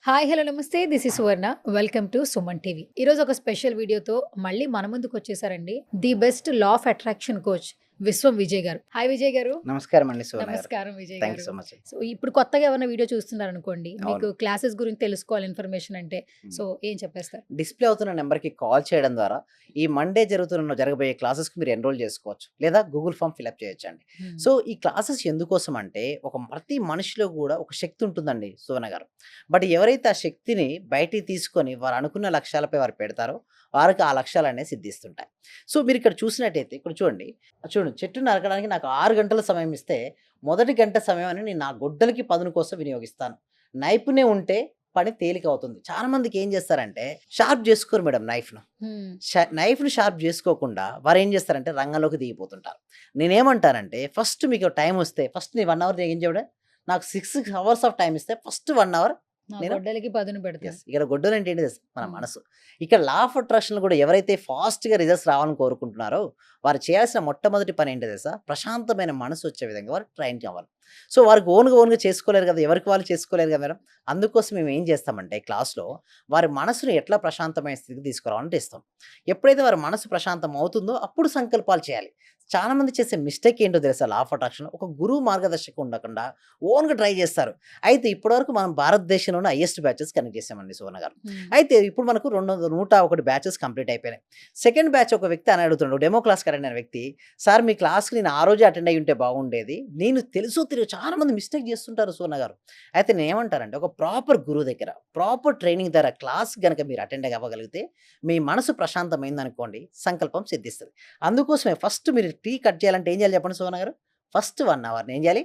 Hi! Hello! నమస్తే. This is Suvarna. Welcome to Suman TV. ఈరోజు ఒక స్పెషల్ వీడియోతో మళ్ళీ మన ముందుకొచ్చేసారండి. The best law of attraction coach Vishwam Vijay గారు. హాయ్ విజయ్ గారు. నమస్కారం అండి సువర్ణ గారు. నమస్కారం విజయ్ థాంక్ యూ గారు. So much. సో, ఇప్పుడు కొత్తగా ఏమైనా వీడియో చూస్తున్నారనుకోండి, మీకు అవును. క్లాసెస్ గురించి తెలుసుకోవాలి ఇన్ఫర్మేషన్ అంటే, హ్మ్. సో ఏం చెప్పేస్తారు? డిస్‌ప్లే అవుతున్న నంబర్‌కి కాల్ చేయడం ద్వారా ఈ మండే జరగబోయే క్లాసెస్‌కి మీరు ఎన్రోల్ చేసుకోవచ్చు. లేదా గూగుల్ ఫార్మ్ ఫిలప్ చేయొచ్చండి. హ్మ్. సో, ఈ క్లాసెస్ ఎందుకోసం అంటే ప్రతి మనిషిలో గూడా ఒక శక్తి ఉంటుందండి సువర్ణ గారు. బట్ ఎవరైతే ఆ శక్తిని బయటికి తీసుకొని వారు అనుకున్న లక్ష్యాలపై వారు పెడతారో వారికి ఆ లక్ష్యాలనేవి సిద్ధిస్తుంటాయి. సో, మీరిక్కడ చూసినట్టయితే ఇక్కడ చూడండి. చూడండి చెట్టు నరకడానికి నాకు 6 గంటల సమయం ఇస్తే మొదటి గంట సమయాన్ని నేను నా గొడ్డలికి పదును కోసం వినియోగిస్తాను. నైపుణ్యం ఉంటే పని తేలిక అవుతుంది. చాలా మందికి ఏం చేస్తారంటే షార్ప్ చేసుకోరు మేడం నైఫ్‌ను. హ్మ్. నైఫ్‌ని షార్ప్ చేసుకోకుండా వారేం చేస్తారంటే రంగంలోకి దిగిపోతుంటారు. నేనేమంటానంటే ఫస్ట్ మీకు టైమ్ వస్తే ఫస్ట్ నీ 1 అవర్ ఏం చేయడం నాకు 6 అవర్స్ ఆఫ్ టైమ్ ఇస్తే ఫస్ట్ 1 అవర్ నా నేను గొడ్డలికి పదును పెడతాను. ఇక్కడ గొడ్డలంటే ఏంటి తెలుసా? మన హ్మ్. మనసు. ఇక్కడ లా ఆఫ్ అట్రాక్షన్‌లో కూడా ఎవరైతే ఫాస్ట్‌గా రిజల్ట్స్ రావాలని కోరుకుంటున్నారో, వారు చేయాల్సిన మొట్టమొదటి పని ఏంటో తెలుసా? ప్రశాంతమైన మనసు వచ్చే విధంగా వారు ట్రైన్ అవ్వాలి. సో, వారికి ఓన్‌గా చేసుకోలేరు కదా! ఎవరికి వాళ్ళు చేసుకోలేరు కదా మేడం. అందుకోసం మేము ఏం చేస్తామంటే క్లాస్‌లో వారి మనసుని ఎట్లా ప్రశాంతమైన స్థితికి తీసుకురావాలని ఇస్తాం. ఎప్పుడైతే వారి మనసు ప్రశాంతం అవుతుందో అప్పుడు సంకల్పాలు చేయాలి. చాలా మంది చేసే మిస్టేక్ ఏంటో తెలుసా లా ఆఫ్ అట్రాక్షన్‌లో? ఒక గురువు మార్గదర్శకం ఉండకుండా ఓన్‌గా ట్రై చేస్తారు. అయితే ఇప్పటివరకు మనం భారతదేశంలోనే హైయెస్ట్ బ్యాచెస్ కనెక్ట్ చేసామండి సువర్ణ గారు. హ్మ్. అయితే ఇప్పుడు మనకు 101 బ్యాచెస్ కంప్లీట్ అయిపోయినాయి. సెకండ్ బ్యాచ్ ఒక వ్యక్తి అని అడుగుతున్నాడు. డెమో క్లాస్‌కి అటెండ్ అయిన వ్యక్తి, "సార్ మీ క్లాస్‌కి నేను ఆ రోజే అటెండ్ అయ్యి ఉంటే బాగుండేది. నేను తెలుసో తెలియకో చాలా మంది మిస్టేక్ చేస్తుంటారు సువర్ణ గారు." అయితే నేనేమంటానంటే ఒక ప్రాపర్ గురువు దగ్గర, ప్రాపర్ ట్రైనింగ్ ద్వారా క్లాస్ గనక మీరు అటెండ్ అవ్వగలిగితే మీ మనసు ప్రశాంతమైందనుకోండి సంకల్పం సిద్ధిస్తది. అందుకోసమే ఫస్ట్ మీరు టీ కట్ చేయాలంటే ఏం చేయాలి చెప్పండి సువర్ణ గారు? ఫస్ట్ 1 అవర్‌ని ఏం చేయాలి?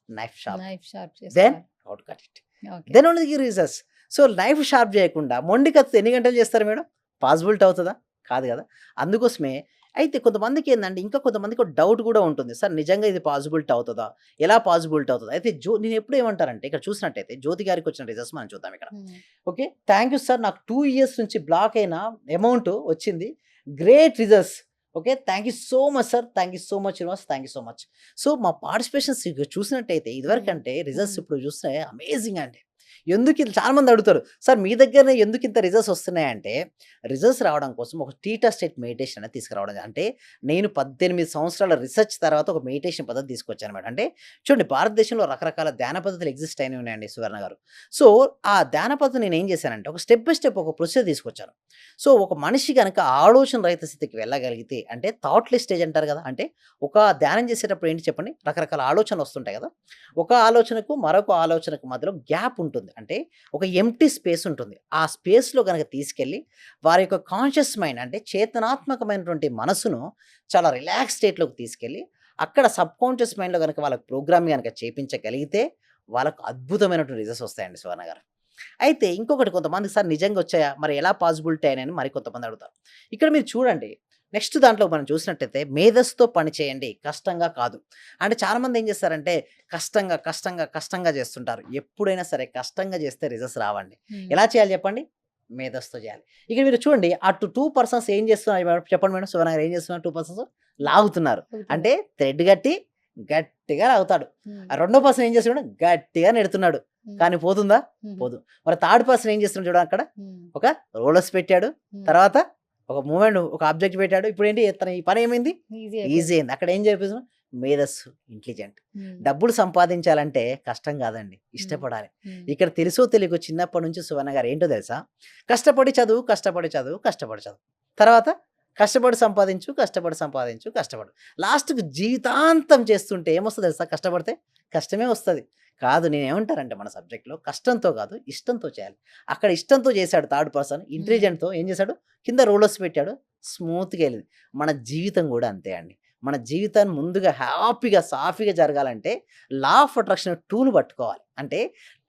Knife sharp. Knife sharp then చేసుకోవాలి. How to cut it. Okay. Then only give results. So, knife sharp చేయకుండా మొండి కత్తితో ఎన్ని గంటలు చేస్తారు మేడం? పాసిబిలిటీ అవుతదా? కాదు గదా! అందుకోసమే అయితే కొంతమందికేందంటే ఇంకా కొంతమందికి ఒక డౌట్ గూడా ఉంటుంది. సార్ నిజంగా ఇది పాసిబిలిటీ అవుతదా? ఎలా పాసిబిలిటీ అవుతదా? అయితే నేనెప్పుడు ఏమంటానంటే ఇక్కడ చూసినట్టయితే జ్యోతి గారికొచ్చిన రిజల్ట్స్ మనం చూద్దాం ఇక్కడ. హ్మ్. ఓకే. Thank you sir. నాకు 2 ఇయర్స్ నుంచి బ్లాక్ అయిన అమౌంట్ వచ్చింది. Great results. Okay. Thank you so much sir. Thank you so much universe. Thank you so much. So, మా పార్టిసిపేషన్స్ చూసినట్టయితే హ్మ్. ఇదివరకంటే రిజల్ట్స్ హ్మ్. ఇప్పుడు చూస్తే అమేజింగ్ అండి. చాలా మంది అడుగుతారు. సార్ మీ దగ్గరనే ఎందుకింత రిజల్ట్స్ వస్తున్నాయంటే, రిజల్ట్స్ రావడం కోసం ఒక టీటా స్టేట్ మెడిటేషన్ అనేది తీసుకురావడం. అంటే నేను 18 సంవత్సరాల రిసర్చ్ తర్వాత ఒక మెడిటేషన్ పద్ధతి తీసుకొచ్చానన్నమాట. అంటే చూడండి భారతదేశంలో రకరకాల ధ్యాన పద్ధతులు ఎగ్జిస్ట్ అయినవి ఉన్నాయండి సువర్ణ గారు. సో, ఆ ధ్యాన పద్ధతి నేనేం చేశానంటే ఒక స్టెప్ బై స్టెప్ ఒక ప్రొసీజర్ తీసుకొచ్చాను. సో, ఒక మనిషి గనక ఆలోచన రహిత స్థితికి వెళ్ళగలిగితే అంటే థాట్‌లెస్ స్టేజ్ అంటారు కదా! అంటే ఒక ధ్యానం చేసేటప్పుడు ఏంటి చెప్పండి? రకరకాల ఆలోచనలు వస్తుంటాయి కదా! ఒక ఆలోచనకు, మరొక ఆలోచనకు మధ్యలో గ్యాప్ ఉంటుంది. అంటే ఒక ఎంప్టీ స్పేస్ ఉంటుంది. ఆ స్పేస్‌లో గనక తీసుకెళ్ళి వారి యొక్క కాన్షియస్ మైండ్ అంటే చేతనాత్మకమైనటువంటి మనసును చాలా రిలాక్స్ స్టేట్‌లోకి తీసుకెళ్ళి, అక్కడ సబ్‌కాన్షియస్ మైండ్‌లో గనక వాళ్ళకి ప్రోగ్రామింగ్ గనక చేపించగలిగితే, వాళ్ళకు అద్భుతమైనటువంటి రిజల్ట్స్ వస్తాయండి సువర్ణ గారు. అయితే ఇంకొకటి కొంతమందికి సార్ నిజంగా వచ్చాయా? మరి ఎలా పాసిబిలిటీ అయినాయని మరి కొంతమంది అడుగుతారు. ఇక్కడ మీరు చూడండి. నెక్స్ట్ దాంట్లో మనం చూసినట్టయితే మేధస్సుతో పని చేయండి. కష్టంగా కాదు. అంటే చాలామంది ఏం చేస్తారంటే కష్టంగా చేస్తుంటారు. ఎప్పుడైనా సరే కష్టంగా చేస్తే రిజల్ట్స్ రావండి. హ్మ్. ఎలా చేయాలి చెప్పండి? మేధస్సుతో చేయాలి. ఇక్కడ మీరు చూడండి అటు 2 పర్సన్స్ ఏం చేస్తున్నారు మేడం చెప్పండి మేడం? సువర్ణ గారు ఏం చేస్తున్నారు 2 పర్సన్స్? లాగుతున్నారు. అవుతుంది. అంటే థ్రెడ్ కట్టి గట్టిగా లాగుతాడు. హ్మ్. ఆ రెండో పర్సన్ ఏం చేస్తున్నాడు? గట్టిగా నెడుతున్నాడు. హ్మ్. కానీ పోతుందా? హుహు. పోదు. మరి థర్డ్ పర్సన్ ఏం చేస్తున్నాడు చూడండి అక్కడ. హ్మ్. ఒక రోలర్స్ పెట్టాడు. హ్మ్. తర్వాత ఒక ఆబ్జెక్ట్ పెట్టాడు. ఇప్పుడేంటి ఈ పని ఏమైంది? ఈజీ ఈజీ అయిపోయింది. అయింది. అక్కడ ఏం చేపిస్తున్నాం? మేధస్సు, ఇంటెలిజెంట్. హ్మ్. డబ్బులు సంపాదించాలంటే కష్టం కాదండి. హ్మ్. ఇష్టపడాలి. హ్మ్. ఇక్కడ తెలుసో తెలియకో చిన్నప్పటి నుంచి సువర్ణ గారు ఏంటో తెలుసా? కష్టపడి చదువు, కష్టపడి చదువు, కష్టపడి చదువు. తర్వాత కష్టపడి సంపాదించు, కష్టపడి సంపాదించు, కష్టపడు. లాస్ట్‌కి జీవితాంతం చేస్తుంటే ఏమొస్తదో తెలుసా? కష్టపడితే కష్టమే వస్తది. కాదు నేనేమంటానంటే మన సబ్జెక్ట్‌లో కష్టంతో కాదు, ఇష్టంతో చేయాలి. అక్కడ ఇష్టంతో చేశాడు థర్డ్ పర్సన్. హ్మ్. ఇంటెలిజెంట్‌తో ఏం చేశాడు? కింద రోలర్స్ పెట్టాడు. స్మూత్‌గా ఎళ్ళింది. మన జీవితం గూడా అంతే అండి. మన జీవితాన్ని ముందుగా హ్యాపీగా, సాఫీగా జరగాలంటే లా ఆఫ్ అట్రాక్షన్ టూల్ పట్టుకోవాలి. అంటే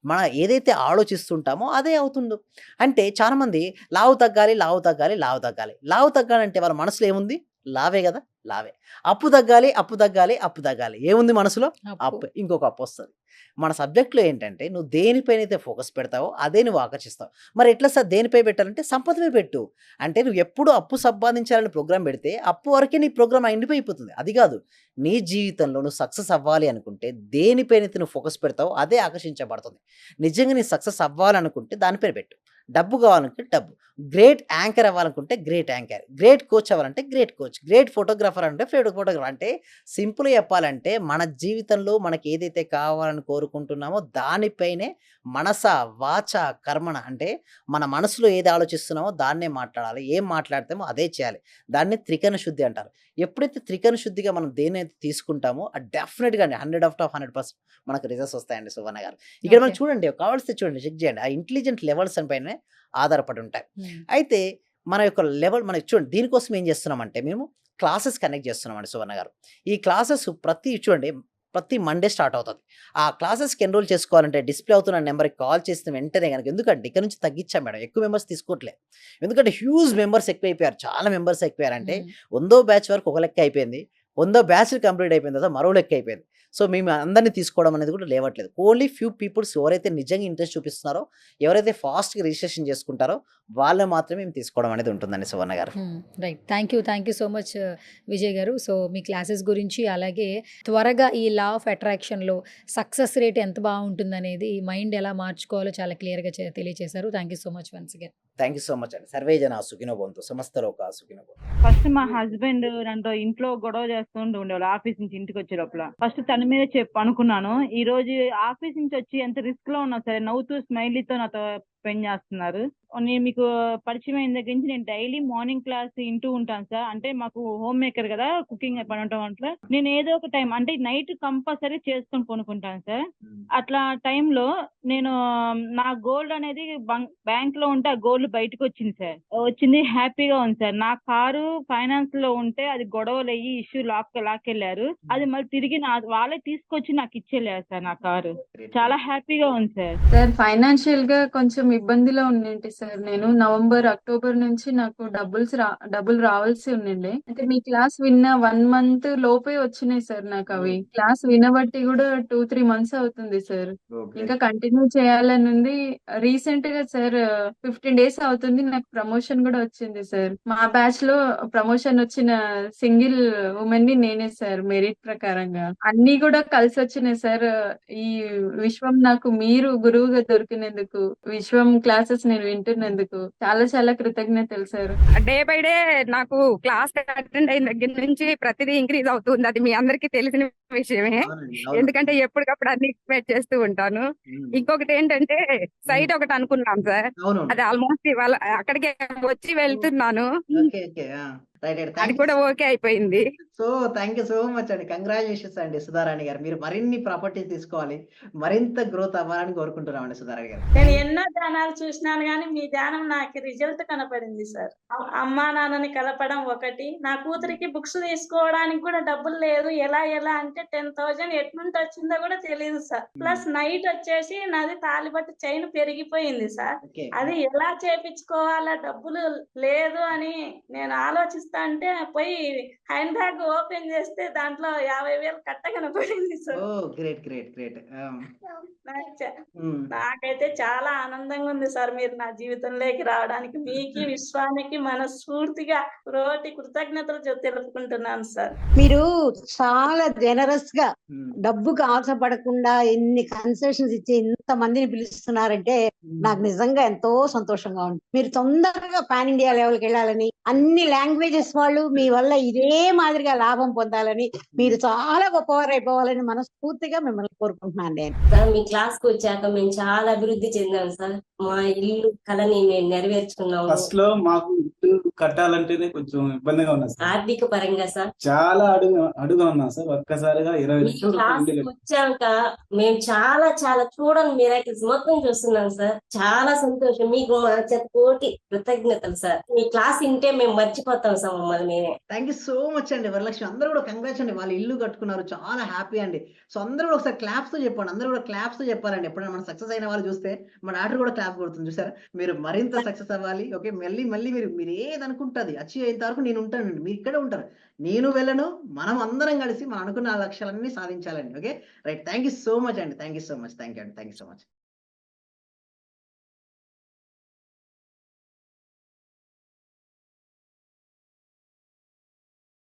మనం ఏదైతే ఆలోచిస్తుంటామో అదే అవుతుందో. అంటే చాలామంది లావు తగ్గాలి, లావు తగ్గాలి, లావు తగ్గాలి. లావు తగ్గాలంటే వాళ్ళ మనసులో ఏముంది? లావే గదా! లావే. అప్పు తగ్గాలి, అప్పు తగ్గాలి, అప్పు తగ్గాలి. ఏముంది మనసులో? అప్పు. అప్పు. ఇంకొక అప్పొస్తది. మన సబ్జెక్ట్‌లో ఏంటంటే నువ్వు దేనిపైనైతే ఫోకస్ పెడతావో అదే నువ్వు ఆకర్షిస్తావు. మరి ఎట్లా సార్ దేనిపై పెట్టాలంటే సంపద మీద పెట్టు. అంటే నువ్వు ఎప్పుడు అప్పు సంపాదించాలని ప్రోగ్రామ్ పెడితే అప్పు వరకే నీ ప్రోగ్రామ్ ఎండిపోయిపోతుంది. అది కాదు. నీ జీవితంలో నువ్వు సక్సెస్ అవ్వాలి అనుకుంటే దేనిపైనైతే నువ్వు ఫోకస్ పెడతావో అదే ఆకర్షించబడుతుంది. నిజంగా నీ సక్సెస్ అవ్వాలనుకుంటే దానిపైన పెట్టు. డబ్బు కావాలంటే డబ్బు. గ్రేట్ యాంకర్ అవ్వాలనుకుంటే గ్రేట్ యాంకర్. గ్రేట్ కోచ్ అవ్వాలంటే గ్రేట్ కోచ్. గ్రేట్ ఫోటోగ్రాఫర్ అంటే ఫోటోగ్రాఫర్. అంటే సింపుల్‌గా చెప్పాలంటే మన జీవితంలో మనకి ఏదైతే కావాలని కోరుకుంటున్నామో దానిపైనే మనస, వాచ, కర్మణ అంటే మన మనసులో ఏది ఆలోచిస్తున్నామో దాన్నే మాట్లాడాలి. ఏం మాట్లాడతామో అదే చేయాలి. దాన్ని త్రికరణ శుద్ధి అంటారు. ఎప్పుడైతే త్రికరణ శుద్ధిగా మనం దేన్నైతే తీసుకుంటామో అది డెఫినిట్‌గా అండి 100% మనకు రిజల్ట్స్ వస్తాయండి సువర్ణ గారు. ఇక్కడ మనం ఓకే. చూడండి కావాల్సితే చూడండి చెక్ చేయండి. ఆ ఇంటెలిజెంట్ లెవెల్స్ పైనే ఆధారపడి ఉంటాయి. హ్మ్. అయితే మన యొక్క లెవెల్ మనకి చూడండి దీనికోసం ఏం చేస్తున్నామంటే మేము క్లాసెస్ కండక్ట్ చేస్తున్నామండి సువర్ణ గారు. ఈ క్లాసెస్ చూడండి ప్రతి మండే స్టార్ట్ అవుతది. ఆ క్లాసెస్‌కి ఎన్రోల్ చేసుకోవాలంటే డిస్‌ప్లే అవుతున్న నంబర్‌కి కాల్ చేసిన వెంటనే గనక ఎందుకంటే ఇక్కడ నుంచి తగ్గించాం మేడం. ఎక్కువ మెంబర్స్ తీసుకోవట్లే. ఎందుకంటే హ్యూజ్ మెంబర్స్ ఎక్కువైపోయారు. చాలా మెంబర్స్ ఎక్కువయ్యారంటే హ్మ్. 100 బ్యాచ్ వరకు ఒక లెక్క అయిపోయింది. 100 బ్యాచ్‌లు కంప్లీట్ అయిపోయిన తర్వాత మరో లెక్క అయిపోయింది. సో, మేము అందరిని తీసుకోవడం అనేది కూడా లేవట్లేదు. ఓన్లీ ఫ్యూ పీపుల్స్ ఎవరైతే నిజంగా ఇంట్రెస్ట్ చూపిస్తున్నారో, ఎవరైతే ఫాస్ట్‌గా రిజిస్ట్రేషన్ చేసుకుంటారో వాళ్ళని మాత్రమే మేము తీసుకోవడం అనేది ఉంటుందండి సువర్ణ గారు. హ్మ్. Right. Thank you so much Vijay గారు. సో, మీ క్లాసెస్ గురించి అలాగే త్వరగా ఈ లా ఆఫ్ అట్రాక్షన్‌లో సక్సెస్ రేట్ ఎంత బావుంటుందనేది మైండ్ ఎలా మార్చుకోవాలో చాలా క్లియర్‌గా తెలియచేశారు. Thank you so much once again. Thank you so much అండి. సర్వే జన సుఖినో భవంతు. సమస్త లోకా సుఖినో భవంతు. ఫస్ట్ మా హస్బెండ్ నాతో ఇంట్లో గొడవ చేస్తుంటూ ఉండేవాళ్ళు ఆఫీస్ నుంచి ఇంటికి వచ్చే లోపల. ఫస్ట్ తన మీద అనుకున్నాను. ఈ రోజు ఆఫీస్ నుంచి వచ్చి ఎంత రిస్క్ లో ఉన్నా సరే నవ్వుతూ స్మైలీతో నాతో స్పెండ్ చేస్తున్నారు. నేను మీకు పరిచయం అయిన దగ్గర నుంచి నేను డైలీ మార్నింగ్ క్లాస్ వింటూ ఉంటాను సార్. అంటే మాకు హోమ్ మేకర్ కదా, కుకింగ్ పని ఉండటం వల్ల నేను ఏదో ఒక టైం అంటే నైట్ కంపల్సరీ చేసుకొని కొనుక్కుంటాను సార్. అట్లా టైంలో నేను నా గోల్డ్ అనేది బ్యాంక్ లో ఉంటే ఆ గోల్డ్ బయటకు వచ్చింది సార్. వచ్చింది హ్యాపీగా ఉంది సార్. నా కారు ఫైనాన్స్ లో ఉంటే అది గొడవలు అయ్యి ఇష్యూ లాక్కెళ్లారు. అది మళ్ళీ తిరిగి వాళ్ళే తీసుకొచ్చి నాకు ఇచ్చేళ్ళారు సార్ నా కారు. చాలా హ్యాపీగా ఉంది సార్. సార్ ఫైనాన్షియల్ గా కొంచెం ఇబ్బందిలో ఉండింటి సార్. నేను నవంబర్, అక్టోబర్ నుంచి నాకు డబ్బులు రావాల్సి ఉండిండే. అంటే మీ క్లాస్ విన్న 1 మంత్ లోపే వచ్చినాయి సార్ నాకు అవి. క్లాస్ వినబట్టి కూడా 2-3 మంత్స్ అవుతుంది సార్. ఇంకా కంటిన్యూ చేయాలని ఉంది. రీసెంట్ గా సార్ 15 డేస్ అవుతుంది నాకు ప్రమోషన్ కూడా వచ్చింది సార్. మా బ్యాచ్ లో ప్రమోషన్ వచ్చిన సింగిల్ ఉమెన్ ని నేనే సార్ మెరిట్ ప్రకారంగా. అన్ని కూడా కలిసి వచ్చినాయి సార్. ఈ విశ్వం నాకు మీరు గురువుగా దొరికినందుకు, విశ్వం క్లాసెస్ నేను వింటున్నందుకు చాలా చాలా కృతజ్ఞతలు సార్. డే బై డే నాకు క్లాస్ అటెండ్ అయిన దగ్గర నుంచి ప్రతిదీ ఇంక్రీజ్ అవుతుంది. అది మీ అందరికీ తెలిసిన విషయమే. అవునండి. అవును. ఎందుకంటే ఎప్పటికప్పుడు అన్ని ఎక్స్పెక్ట్ చేస్తూ ఉంటాను. హ్మ్. ఇంకొకటి ఏంటంటే సైట్ ఒకటి అనుకున్నాం సార్. అవునవును. అది ఆల్మోస్ట్ ఇవాళ అక్కడికే వచ్చి వెళ్తున్నాను. ఓకే. ఓకే. ఆ! రైట్. అది థాంక్ యూ. కూడా ఓకే అయిపోయింది. థాంక్ యూ సో మచ్ అండి. కంగ్రాచ్యులేషన్స్ అండి సుధారాణి గారు. మీరు మరిన్ని ప్రాపర్టీస్ తీసుకోవాలి. మరింత గ్రోత్ అవ్వాలని కోరుకుంటున్నామండి సుధారాణి గారు. నేను ఎన్నో ధ్యానాలు చూసినాను గానీ, మీ ధ్యానం నాకు రిజల్ట్ కనపడింది సార్. అమ్మా, నాన్నని కలపడం ఒకటి. నా కూతురికి బుక్స్ తీసుకోవడానికి కూడా డబ్బులు లేదు. ఎలా అంటే 10,000 ఎట్నుంచి వచ్చిందో కూడా తెలీదు సార్. ప్లస్ నైట్ వచ్చేసి నాది తాళిబట్టు చైన్ పెరిగిపోయింది సార్. ఓకే. అది ఎలా చేపించుకోవాలా, డబ్బులు లేదు అని నేను ఆలోచిస్తాంటే పోయి హ్యాండ్ బ్యాగ్ ఓపెన్ చేస్తే దాంట్లో 50,000 కట్ట కనపడింది సార్. ఓహ్! గ్రేట్. ఆ! హ్మ్. నాకైతే చాలా ఆనందంగా ఉంది సార్ మీరు నా జీవితంలోకి రావడానికి. మీకి, విశ్వానికి మనస్ఫూర్తిగా కృతజ్ఞతలు తెలుపుకుంటున్నాను సార్. మీరు చాలా జనరస్ గా హ్మ్. డబ్బుకు ఆశపడకుండా ఎన్ని కన్సెషన్స్ ఇచ్చి ఇంత మందిని పిలుస్తున్నారంటే నాకు హ్మ్. నిజంగా ఎంతో సంతోషంగా ఉంది. మీరు తొందరగా పాన్ ఇండియా లెవెల్కి వెళ్ళాలని, అన్ని లాంగ్వేజెస్ వాళ్ళు మీ వల్ల ఇదే మాదిరిగా లాభం పొందాలని, మీరు చాలా గొప్పవారు అయిపోవాలని మనస్ఫూర్తిగా మిమ్మల్ని కోరుకుంటున్నాను నేను. సార్ మీ క్లాస్ కు వచ్చాక మేము చాలా అభివృద్ధి చెందాం సార్. మా ఇల్లు కళని మేము నెరవేర్చుకున్నాము. ఫస్ట్ లో మాకు ఇల్లు కట్టాలంటేనే కొంచెం ఇబ్బందిగా ఉన్నా సార్. ఆర్థిక పరంగా సార్ చాలా అడుగుగా ఉన్నా సార్. ఒక్కసారిగా 20 మీ లక్షల క్లాస్ రూపాయలు వచ్చాక మేము చాలా చాలా చూడని మిరాకిల్స్ మొత్తం చూస్తున్నాం సార్. చాలా సంతోషం. మీకు మా చేత కోటి కృతజ్ఞతలు సార్. మీ క్లాస్ వింటే మేము మర్చిపోతాం సార్ మమ్మల్ని మేమే. థ్యాంక్ యూ సో మచ్ అండి వరలక్ష్మి. అందరూ కూడా కంగ్రాట్స్ అండి. వాళ్ళు ఇల్లు కట్టుకున్నారు. చాలా హ్యాపీ అండి. సో అందరూ కూడా ఒకసారి క్లాప్స్‌తో చెప్పండి. అందరూ కూడా క్లాప్స్‌తో చెప్పాలండి. ఎప్పుడైనా మనం సక్సెస్ అయిన వాళ్ళు చూస్తే మన డాటర్ కూడా క్లాప్ కొడుతుంది చూసారా? మీరు మరింత సక్సెస్ అవ్వాలి. ఓకే. మళ్ళీ మీరు అయ్యేది అచీవ్ అయ్యేంత వరకు నేను ఉంటానండి, మీరు ఇక్కడే ఉంటారు, నేను వెళ్ళను, మనం అందరం కలిసి మనం అనుకున్న ఆ లక్ష్యాలన్నీ సాధించాలండి. Okay right, thank you so much అండి, thank you so much, thank you అండి, థ్యాంక్ యూ సో మచ్.